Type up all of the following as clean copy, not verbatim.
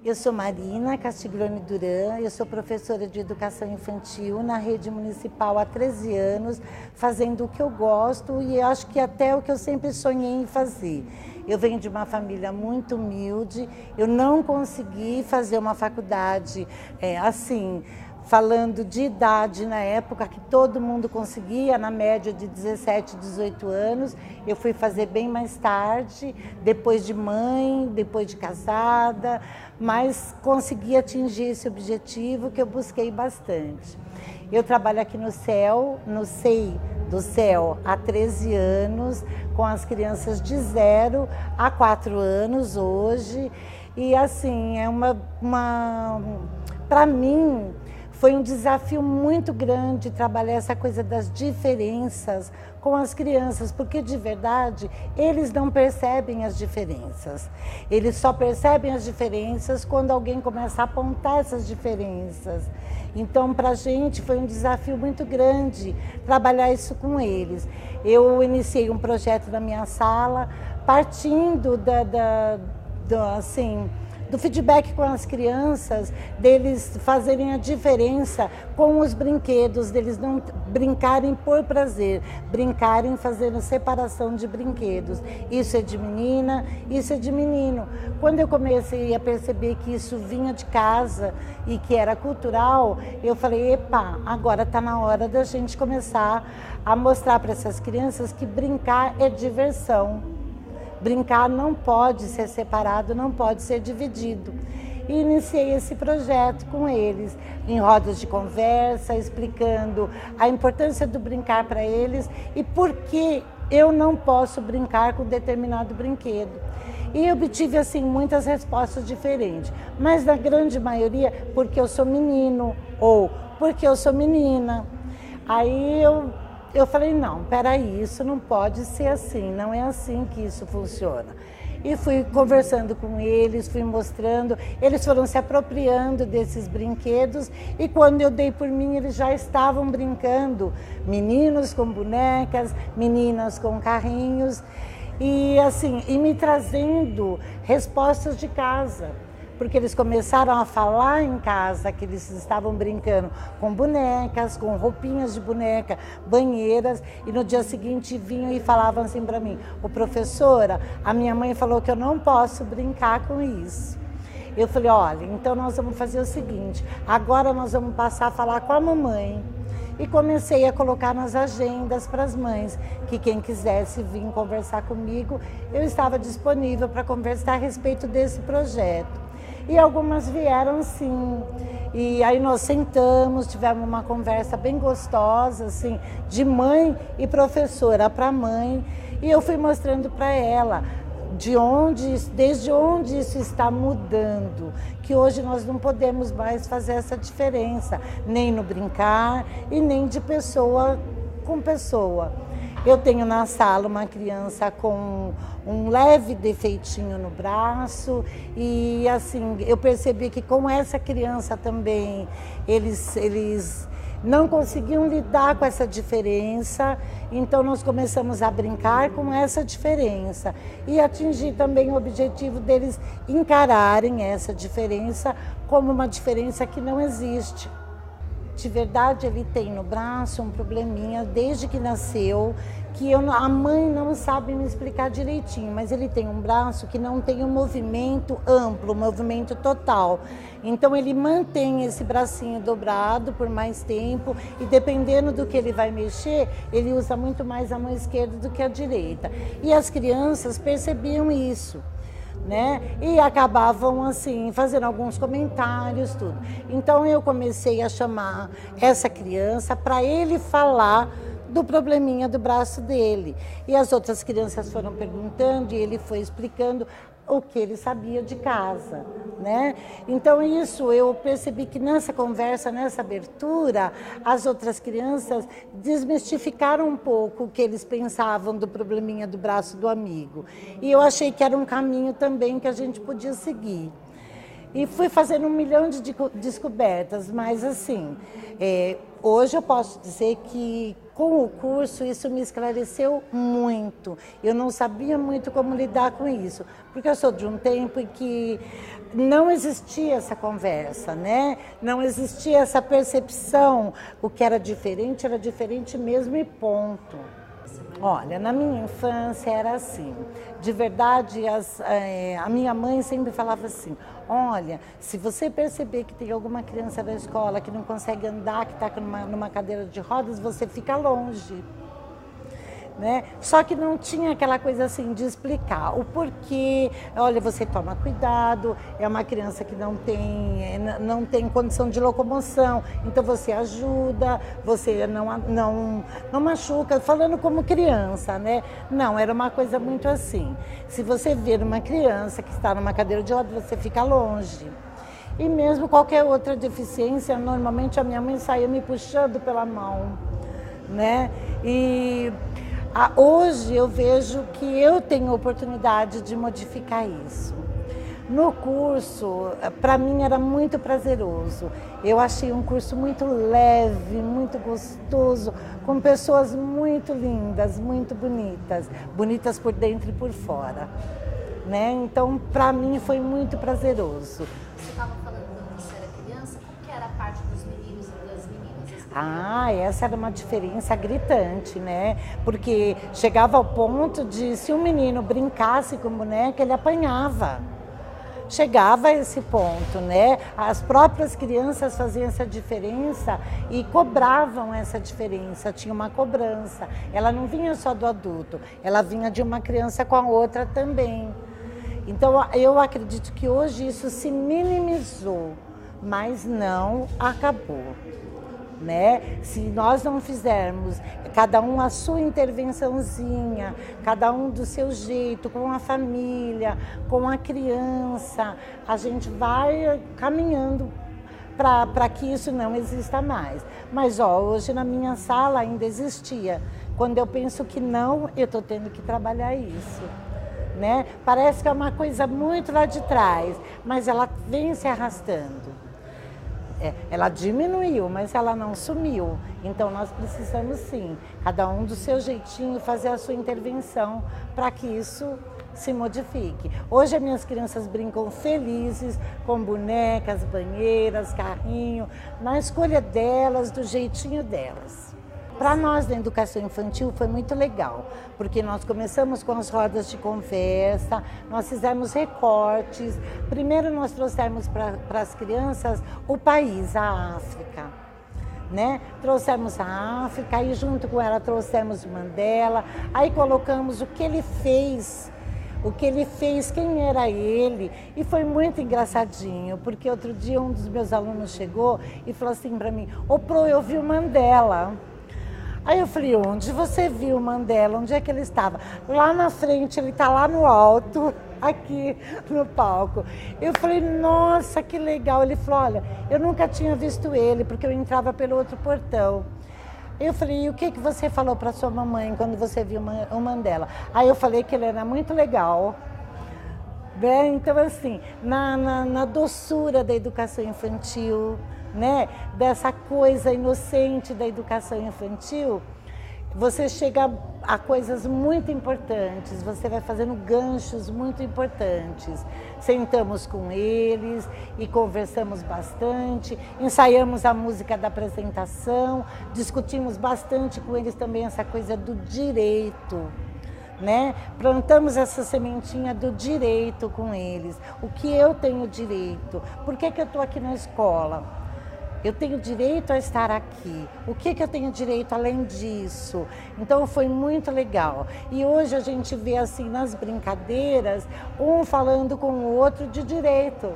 Eu sou Marina Castiglione Duran, eu sou professora de educação infantil na rede municipal há 13 anos, fazendo o que eu gosto e acho que até o que eu sempre sonhei em fazer. Eu venho de uma família muito humilde, eu não consegui fazer uma faculdade assim, falando de idade na época que todo mundo conseguia, na média de 17, 18 anos. Eu fui fazer bem mais tarde, depois de mãe, depois de casada, mas consegui atingir esse objetivo que eu busquei bastante. Eu trabalho aqui no SEI do CEL há 13 anos, com as crianças de 0 a 4 anos hoje. E assim, para mim, foi um desafio muito grande trabalhar essa coisa das diferenças com as crianças, porque de verdade eles não percebem as diferenças. Eles só percebem as diferenças quando alguém começa a apontar essas diferenças. Então, para a gente foi um desafio muito grande trabalhar isso com eles. Eu iniciei um projeto na minha sala, partindo do feedback com as crianças, deles fazerem a diferença com os brinquedos, deles não brincarem por prazer, brincarem fazendo separação de brinquedos. Isso é de menina, isso é de menino. Quando eu comecei a perceber que isso vinha de casa e que era cultural, eu falei, epa, agora está na hora da gente começar a mostrar para essas crianças que brincar é diversão. Brincar não pode ser separado, não pode ser dividido. E iniciei esse projeto com eles, em rodas de conversa, explicando a importância do brincar para eles e por que eu não posso brincar com determinado brinquedo. E obtive assim muitas respostas diferentes, mas na grande maioria porque eu sou menino ou porque eu sou menina. Aí eu falei, não, peraí, isso não pode ser assim, não é assim que isso funciona. E fui conversando com eles, fui mostrando, eles foram se apropriando desses brinquedos e quando eu dei por mim, eles já estavam brincando, meninos com bonecas, meninas com carrinhos e assim, e me trazendo respostas de casa. Porque eles começaram a falar em casa que eles estavam brincando com bonecas, com roupinhas de boneca, banheiras, e no dia seguinte vinham e falavam assim para mim, ô professora, a minha mãe falou que eu não posso brincar com isso. Eu falei, olha, então nós vamos fazer o seguinte, agora nós vamos passar a falar com a mamãe. E comecei a colocar nas agendas para as mães, que quem quisesse vir conversar comigo, eu estava disponível para conversar a respeito desse projeto. E algumas vieram sim, e aí nós sentamos, tivemos uma conversa bem gostosa, assim, de mãe e professora para mãe, e eu fui mostrando para ela desde onde isso está mudando, que hoje nós não podemos mais fazer essa diferença, nem no brincar e nem de pessoa com pessoa. Eu tenho na sala uma criança com um leve defeitinho no braço e assim, eu percebi que com essa criança também eles não conseguiam lidar com essa diferença, então nós começamos a brincar com essa diferença e atingir também o objetivo deles encararem essa diferença como uma diferença que não existe. De verdade, ele tem no braço um probleminha desde que nasceu, que a mãe não sabe me explicar direitinho, mas ele tem um braço que não tem um movimento amplo, um movimento total. Então ele mantém esse bracinho dobrado por mais tempo e dependendo do que ele vai mexer, ele usa muito mais a mão esquerda do que a direita. E as crianças percebiam isso, né? E acabavam assim, fazendo alguns comentários, tudo. Então eu comecei a chamar essa criança para ele falar do probleminha do braço dele. E as outras crianças foram perguntando e ele foi explicando o que ele sabia de casa, né? Então isso eu percebi que nessa conversa, nessa abertura, as outras crianças desmistificaram um pouco o que eles pensavam do probleminha do braço do amigo. E eu achei que era um caminho também que a gente podia seguir. E fui fazendo 1 milhão de descobertas, mas assim, Hoje eu posso dizer que com o curso isso me esclareceu muito. Eu não sabia muito como lidar com isso, porque eu sou de um tempo em que não existia essa conversa, né? Não existia essa percepção. O que era diferente mesmo e ponto. Olha, na minha infância era assim, de verdade, a minha mãe sempre falava assim, olha, se você perceber que tem alguma criança da escola que não consegue andar, que está numa cadeira de rodas, você fica longe. Né? Só que não tinha aquela coisa assim de explicar o porquê, olha, você toma cuidado, é uma criança que não tem condição de locomoção, então você ajuda, você não machuca, falando como criança, né? Não, era uma coisa muito assim, se você ver uma criança que está numa cadeira de rodas, você fica longe. E mesmo qualquer outra deficiência, normalmente a minha mãe saía me puxando pela mão, né? Hoje eu vejo que eu tenho oportunidade de modificar isso. No curso, para mim era muito prazeroso. Eu achei um curso muito leve, muito gostoso, com pessoas muito lindas, muito bonitas, bonitas por dentro e por fora. Né? Então, para mim foi muito prazeroso. Você estava falando quando você era criança, como que era a parte dos meninos e das meninas? Essa era uma diferença gritante, né? Porque chegava ao ponto de, se um menino brincasse com boneca, ele apanhava. Chegava a esse ponto, né? As próprias crianças faziam essa diferença e cobravam essa diferença, tinha uma cobrança. Ela não vinha só do adulto, ela vinha de uma criança com a outra também. Então, eu acredito que hoje isso se minimizou, mas não acabou. Né? Se nós não fizermos cada um a sua intervençãozinha, cada um do seu jeito, com a família, com a criança, a gente vai caminhando para que isso não exista mais. Mas hoje na minha sala ainda existia. Quando eu penso que não, eu estou tendo que trabalhar isso. Né? Parece que é uma coisa muito lá de trás, mas ela vem se arrastando. Ela diminuiu, mas ela não sumiu. Então nós precisamos sim, cada um do seu jeitinho, fazer a sua intervenção para que isso se modifique. Hoje as minhas crianças brincam felizes com bonecas, banheiras, carrinho, na escolha delas, do jeitinho delas. Para nós, na educação infantil, foi muito legal, porque nós começamos com as rodas de conversa, nós fizemos recortes. Primeiro nós trouxemos para as crianças o país, a África. Né? Trouxemos a África, aí junto com ela trouxemos o Mandela, aí colocamos o que ele fez, quem era ele, e foi muito engraçadinho, porque outro dia um dos meus alunos chegou e falou assim para mim, ô Pro, eu vi o Mandela. Aí eu falei, onde você viu o Mandela? Onde é que ele estava? Lá na frente, ele está lá no alto, aqui no palco. Eu falei, nossa, que legal. Ele falou, olha, eu nunca tinha visto ele, porque eu entrava pelo outro portão. Eu falei, e o que você falou para sua mamãe quando você viu o Mandela? Aí eu falei que ele era muito legal. Né? Então, assim, na doçura da educação infantil, né? Dessa coisa inocente da educação infantil, você chega a coisas muito importantes, você vai fazendo ganchos muito importantes. Sentamos com eles e conversamos bastante, ensaiamos a música da apresentação, discutimos bastante com eles também essa coisa do direito. Né? Plantamos essa sementinha do direito com eles. O que eu tenho direito? Por que eu estou aqui na escola? Eu tenho direito a estar aqui. O que eu tenho direito além disso? Então foi muito legal. E hoje a gente vê assim nas brincadeiras, um falando com o outro de direito.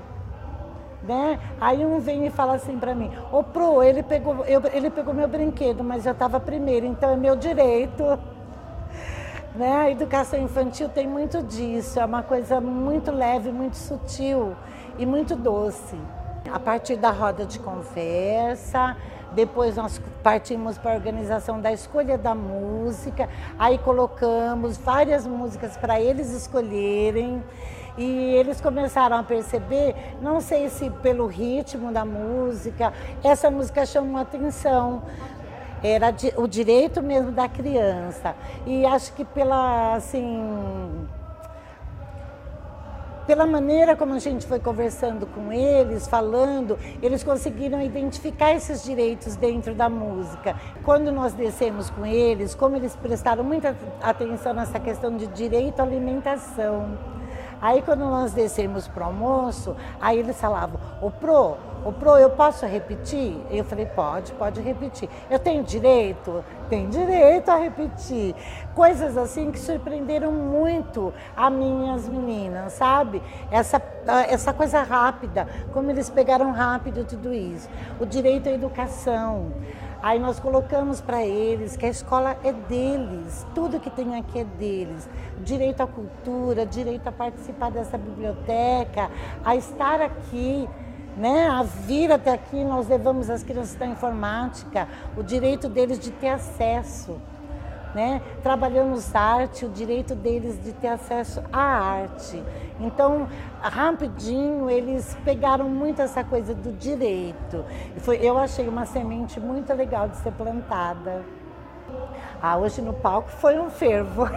Né? Aí um vem e fala assim para mim, ô Pro, ele pegou meu brinquedo, mas eu estava primeiro, então é meu direito. Né? A educação infantil tem muito disso, é uma coisa muito leve, muito sutil e muito doce. A partir da roda de conversa, depois nós partimos para a organização da escolha da música, aí colocamos várias músicas para eles escolherem. E eles começaram a perceber, não sei se pelo ritmo da música, essa música chamou atenção. Era o direito mesmo da criança. E acho que pela maneira como a gente foi conversando com eles, falando, eles conseguiram identificar esses direitos dentro da música. Quando nós descemos com eles, como eles prestaram muita atenção nessa questão de direito à alimentação. Aí quando nós descemos para o almoço, aí eles falavam, ô Pro, eu posso repetir? Eu falei, pode repetir. Eu tenho direito? Tem direito a repetir. Coisas assim que surpreenderam muito as minhas meninas, sabe? Essa coisa rápida, como eles pegaram rápido tudo isso. O direito à educação. Aí nós colocamos para eles que a escola é deles, tudo que tem aqui é deles. Direito à cultura, direito a participar dessa biblioteca, a estar aqui, né? A vir até aqui, nós levamos as crianças da informática, o direito deles de ter acesso. Né? Trabalhamos arte, o direito deles de ter acesso à arte. Então, rapidinho, eles pegaram muito essa coisa do direito. Eu achei uma semente muito legal de ser plantada. Hoje no palco foi um fervo.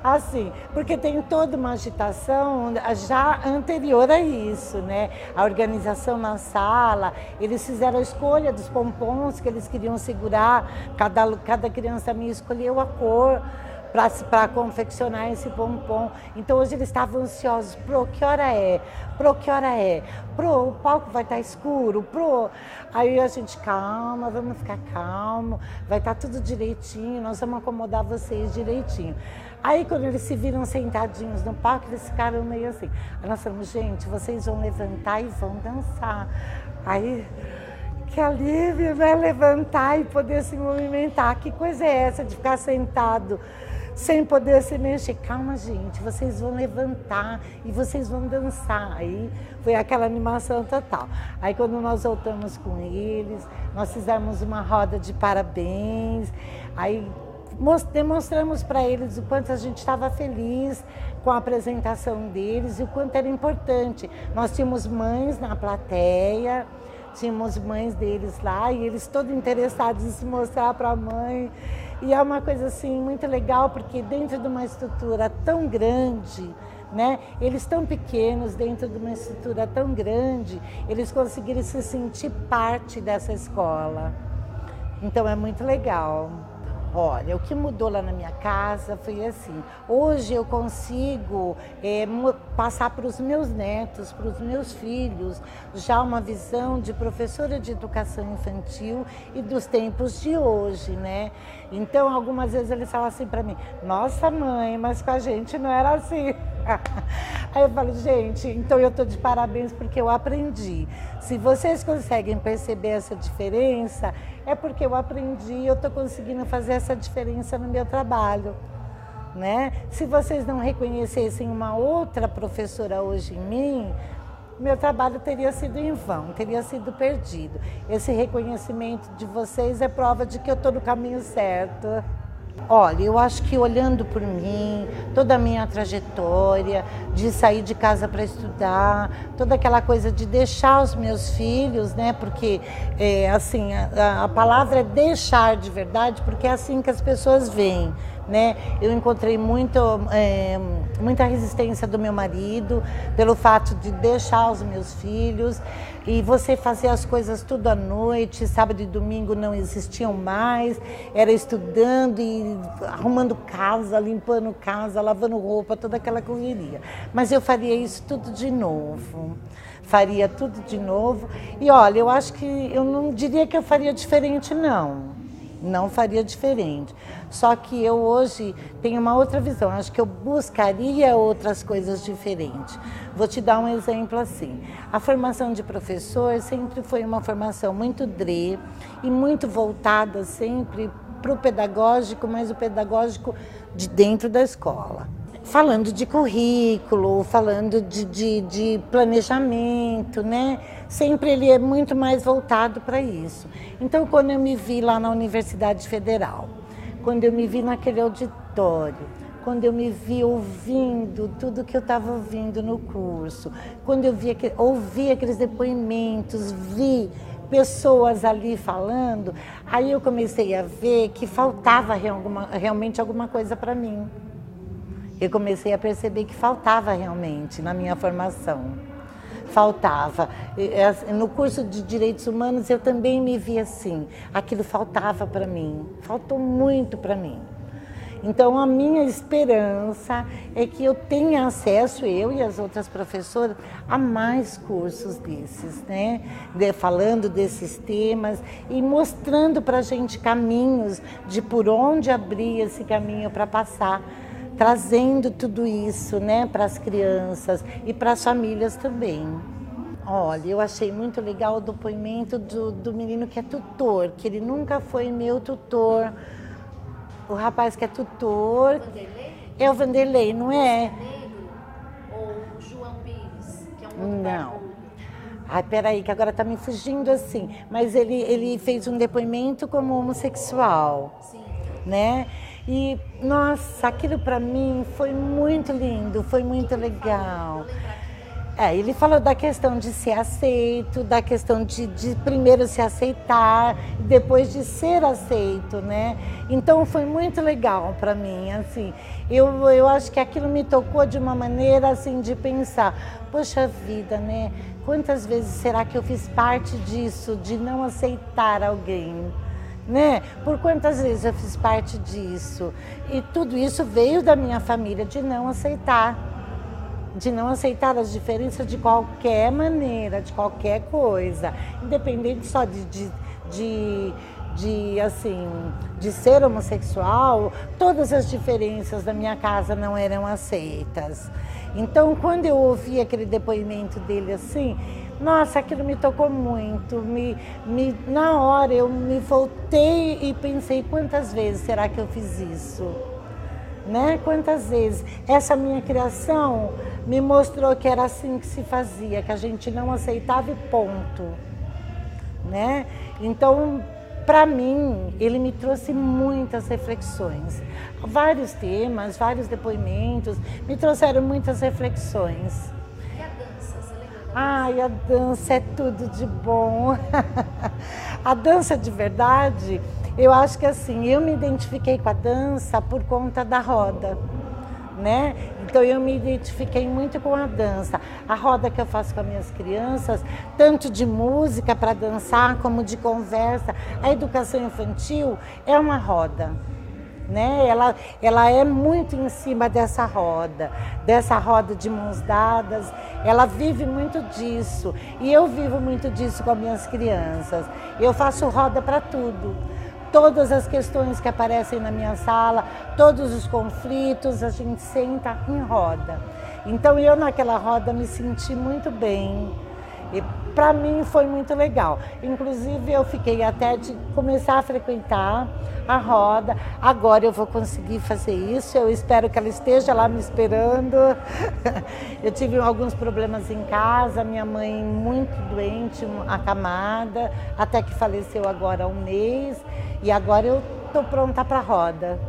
Assim, porque tem toda uma agitação já anterior a isso, né? A organização na sala, eles fizeram a escolha dos pompons que eles queriam segurar, cada criança minha escolheu a cor para confeccionar esse pompom. Então hoje eles estavam ansiosos, Pro, que hora é? Pro, que hora é? Pro, o palco vai estar escuro, Pro. Aí a gente, calma, vamos ficar calmo, vai estar tudo direitinho, nós vamos acomodar vocês direitinho. Aí quando eles se viram sentadinhos no palco, eles ficaram meio assim. Aí nós falamos, gente, vocês vão levantar e vão dançar. Aí, que alívio, né? Levantar e poder se movimentar. Que coisa é essa de ficar sentado sem poder se mexer? Calma, gente, vocês vão levantar e vocês vão dançar. Aí foi aquela animação total. Aí quando nós voltamos com eles, nós fizemos uma roda de parabéns. Aí demonstramos para eles o quanto a gente estava feliz com a apresentação deles e o quanto era importante. Nós tínhamos mães na plateia, tínhamos mães deles lá e eles todos interessados em se mostrar para a mãe. E é uma coisa assim muito legal, porque dentro de uma estrutura tão grande, né? Eles tão pequenos, dentro de uma estrutura tão grande, eles conseguiram se sentir parte dessa escola. Então é muito legal. Olha, o que mudou lá na minha casa foi assim, hoje eu consigo passar para os meus netos, para os meus filhos, já uma visão de professora de educação infantil e dos tempos de hoje, né? Então, algumas vezes eles falam assim para mim, nossa mãe, mas com a gente não era assim. Aí eu falo, gente, então eu estou de parabéns porque eu aprendi. Se vocês conseguem perceber essa diferença, é porque eu aprendi e eu estou conseguindo fazer essa diferença no meu trabalho. Né? Se vocês não reconhecessem uma outra professora hoje em mim, meu trabalho teria sido em vão, teria sido perdido. Esse reconhecimento de vocês é prova de que eu estou no caminho certo. Olha, eu acho que olhando por mim, toda a minha trajetória, de sair de casa para estudar, toda aquela coisa de deixar os meus filhos, né? Porque, assim, a palavra é deixar de verdade, porque é assim que as pessoas veem, né? Eu encontrei muita resistência do meu marido pelo fato de deixar os meus filhos e você fazer as coisas tudo à noite, sábado e domingo não existiam mais, era estudando e arrumando casa, limpando casa, lavando roupa, toda aquela correria. Mas eu faria isso tudo de novo, faria tudo de novo. E olha, eu acho que eu não diria que eu faria diferente, não faria diferente. Só que eu hoje tenho uma outra visão, acho que eu buscaria outras coisas diferentes. Vou te dar um exemplo assim. A formação de professor sempre foi uma formação muito DRE e muito voltada sempre para o pedagógico, mas o pedagógico de dentro da escola. Falando de currículo, falando de planejamento, né? sempre ele é muito mais voltado para isso. Então, quando eu me vi lá na Universidade Federal, quando eu me vi naquele auditório, quando eu me vi ouvindo tudo que eu estava ouvindo no curso, quando eu ouvi aqueles depoimentos, vi pessoas ali falando, aí eu comecei a ver que faltava realmente alguma coisa para mim. Eu comecei a perceber que faltava realmente na minha formação. Faltava. No curso de Direitos Humanos eu também me vi assim. Aquilo faltava para mim, faltou muito para mim. Então, a minha esperança é que eu tenha acesso, eu e as outras professoras, a mais cursos desses, né? Falando desses temas e mostrando para a gente caminhos de por onde abrir esse caminho para passar, trazendo tudo isso, né, para as crianças e para as famílias também. Olha, eu achei muito legal o depoimento do menino que é tutor, que ele nunca foi meu tutor. O rapaz que é tutor é o Vanderlei, não é? Ou o João Pires, que é um outro não. Ai, peraí, que agora tá me fugindo assim. Mas ele fez um depoimento como homossexual. Sim. Né? E, nossa, aquilo para mim foi muito lindo, foi muito legal. Ele falou da questão de ser aceito, da questão de primeiro se aceitar, depois de ser aceito, né? Então foi muito legal para mim, assim. Eu acho que aquilo me tocou de uma maneira, assim, de pensar, poxa vida, né? Quantas vezes será que eu fiz parte disso, de não aceitar alguém? Né? Por quantas vezes eu fiz parte disso? E tudo isso veio da minha família, de não aceitar as diferenças de qualquer maneira, de qualquer coisa, independente só de ser homossexual, todas as diferenças da minha casa não eram aceitas. Então, quando eu ouvi aquele depoimento dele assim, nossa, aquilo me tocou muito. Na hora eu me voltei e pensei, quantas vezes será que eu fiz isso? Né? Quantas vezes? Essa minha criação me mostrou que era assim que se fazia, que a gente não aceitava e ponto. Né? Então, para mim, ele me trouxe muitas reflexões. Vários temas, vários depoimentos, me trouxeram muitas reflexões. E a dança, você lembra da dança? Ai, a dança é tudo de bom. A dança de verdade, eu acho que assim, eu me identifiquei com a dança por conta da roda, né? Então eu me identifiquei muito com a dança. A roda que eu faço com as minhas crianças, tanto de música para dançar como de conversa, a educação infantil é uma roda. Né? Ela é muito em cima dessa roda de mãos dadas, ela vive muito disso e eu vivo muito disso com as minhas crianças. Eu faço roda para tudo, todas as questões que aparecem na minha sala, todos os conflitos, a gente senta em roda. Então eu naquela roda me senti muito bem. E para mim foi muito legal. Inclusive eu fiquei até de começar a frequentar a roda. Agora eu vou conseguir fazer isso. Eu espero que ela esteja lá me esperando. Eu tive alguns problemas em casa, minha mãe muito doente, acamada, até que faleceu agora há um mês. E agora eu estou pronta para a roda.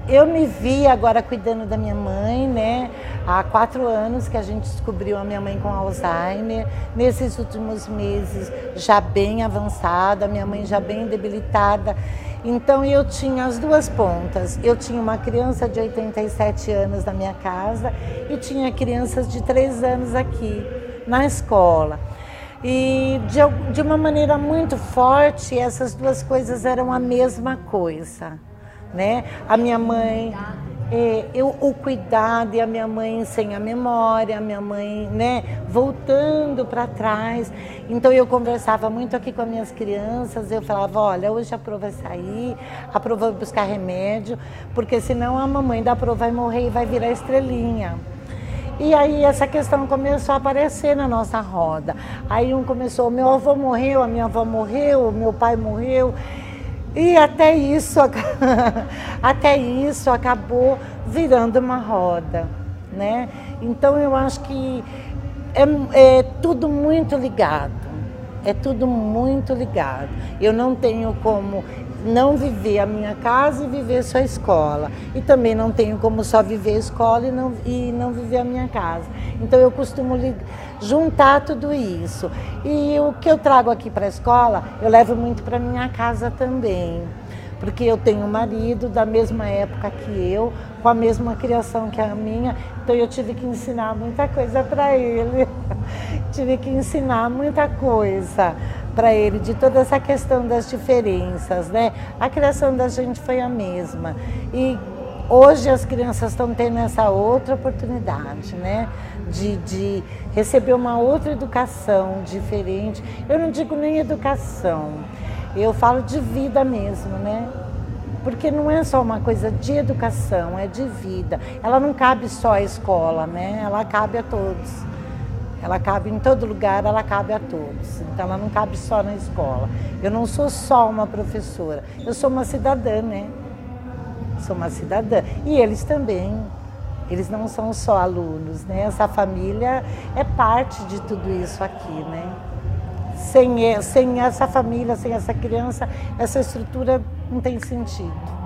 Eu me vi agora cuidando da minha mãe, né? Há 4 anos que a gente descobriu a minha mãe com Alzheimer. Nesses últimos meses, já bem avançada, a minha mãe já bem debilitada. Então eu tinha as duas pontas. Eu tinha uma criança de 87 anos na minha casa e tinha crianças de 3 anos aqui na escola. E de uma maneira muito forte, essas duas coisas eram a mesma coisa. Né? A minha mãe, o cuidado e a minha mãe sem a memória, a minha mãe, né, voltando para trás. Então eu conversava muito aqui com as minhas crianças, eu falava, olha, hoje a Pro vai sair, a Pro vai buscar remédio, porque senão a mamãe da Pro vai morrer e vai virar estrelinha. E aí essa questão começou a aparecer na nossa roda. Aí um começou, meu avô morreu, a minha avó morreu, o meu pai morreu. E até isso acabou virando uma roda, né? Então eu acho que É tudo muito ligado, é tudo muito ligado. Eu não tenho como não viver a minha casa e viver só a escola. E também não tenho como só viver a escola e não viver a minha casa. Então eu costumo juntar tudo isso. E o que eu trago aqui para a escola, eu levo muito para minha casa também. Porque eu tenho um marido da mesma época que eu, com a mesma criação que a minha, então eu tive que ensinar muita coisa para ele. Tive que ensinar muita coisa para ele, de toda essa questão das diferenças, né? A criação da gente foi a mesma. E hoje as crianças estão tendo essa outra oportunidade, né? De receber uma outra educação diferente. Eu não digo nem educação, eu falo de vida mesmo, né? Porque não é só uma coisa de educação, é de vida. Ela não cabe só à escola, né? Ela cabe a todos. Ela cabe em todo lugar, ela cabe a todos. Então ela não cabe só na escola. Eu não sou só uma professora, eu sou uma cidadã, né? Sou uma cidadã. E eles também. Eles não são só alunos, né? Essa família é parte de tudo isso aqui, né? Sem essa família, sem essa criança, essa estrutura não tem sentido.